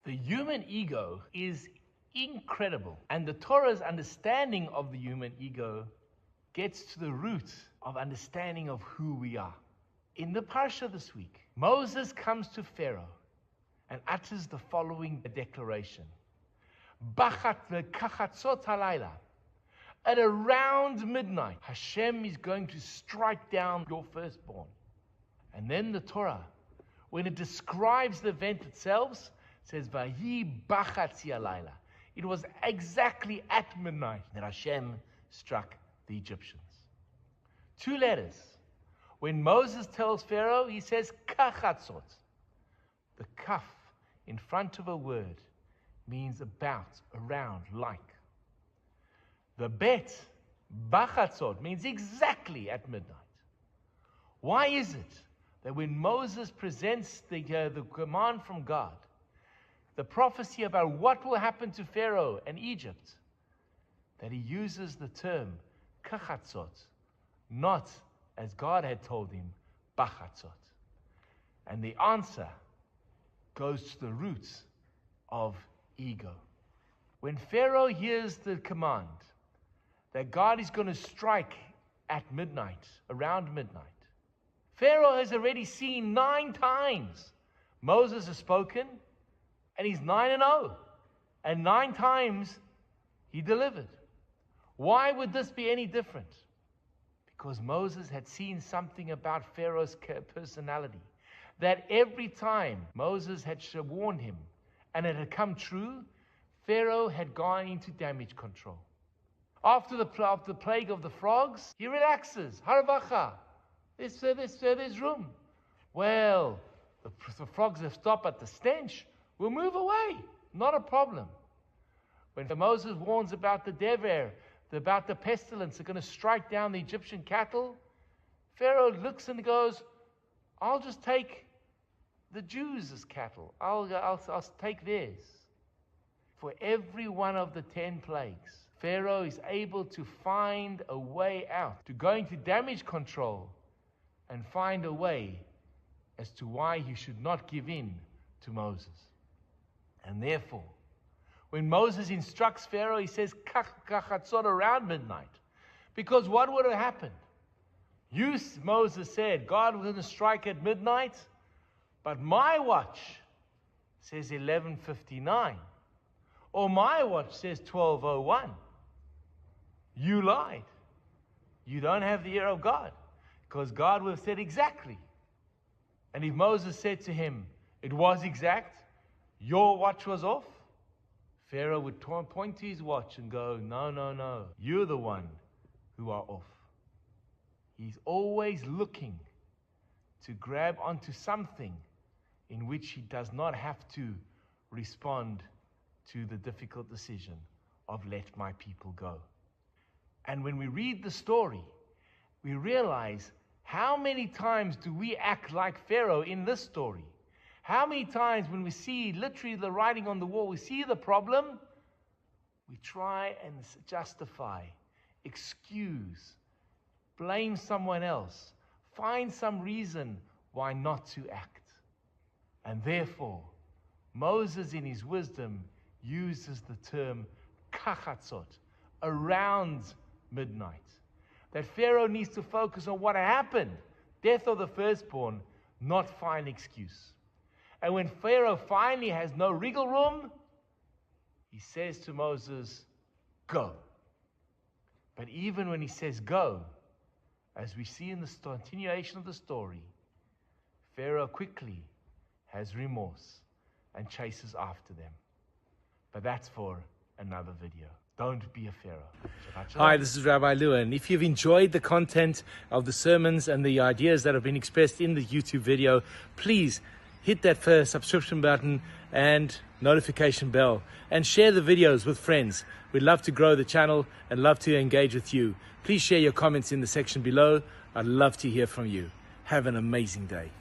The human ego is incredible, and the Torah's understanding of the human ego gets to the root of understanding of who we are. In the Parsha this week, Moses comes to Pharaoh and utters the following declaration. B'chatzot halayla, at around midnight, Hashem is going to strike down your firstborn. And then the Torah, when it describes the event itself, says, Vahi b'chatzi halayla. It was exactly at midnight that Hashem struck the Egyptians. 2 letters. When Moses tells Pharaoh, he says, kachatzot. The kaf in front of a word means about, around, like. The bet, bachatzot, means exactly at midnight. Why is it that when Moses presents the command from God, the prophecy about what will happen to Pharaoh and Egypt, that he uses the term kachatzot, not as God had told him, bachatzot? And the answer goes to the roots of ego. When Pharaoh hears the command that God is going to strike at midnight, around midnight, Pharaoh has already seen 9 times Moses has spoken, and he's 9-0, and 9 times he delivered. Why would this be any different? Because Moses had seen something about Pharaoh's personality, that every time Moses had warned him and it had come true, Pharaoh had gone into damage control. After the plague of the frogs, he relaxes. Haravacha, there's room. Well, the frogs have stopped at the stench. We'll move away. Not a problem. When Moses warns about the dever, about the pestilence, they're going to strike down the Egyptian cattle, Pharaoh looks and goes, I'll just take the Jews' cattle. I'll take theirs. For every one of the 10 plagues, Pharaoh is able to find a way out, to go into damage control and find a way as to why he should not give in to Moses. And therefore, when Moses instructs Pharaoh, he says, kachatzot, around midnight. Because what would have happened? Moses said, God was going to strike at midnight, but my watch says 11:59. Or my watch says 12:01. You lied. You don't have the ear of God. Because God would have said exactly. And if Moses said to him, it was exact, your watch was off, Pharaoh would point to his watch and go, no, you're the one who are off. He's always looking to grab onto something in which he does not have to respond to the difficult decision of let my people go. And when we read the story, we realize how many times do we act like Pharaoh in this story? How many times when we see literally the writing on the wall, we see the problem, we try and justify, excuse, blame someone else, find some reason why not to act. And therefore, Moses in his wisdom uses the term kachatzot, around midnight. That Pharaoh needs to focus on what happened, death of the firstborn, not find excuse. And when Pharaoh finally has no wriggle room, he says to Moses, go. But even when he says go, as we see in the continuation of the story, Pharaoh quickly has remorse and chases after them. But that's for another video. Don't be a Pharaoh. Shabbat shalom. Hi, this is Rabbi Lewin. If you've enjoyed the content of the sermons and the ideas that have been expressed in the YouTube video, please hit that subscription button and notification bell and share the videos with friends. We'd love to grow the channel and love to engage with you. Please share your comments in the section below. I'd love to hear from you. Have an amazing day.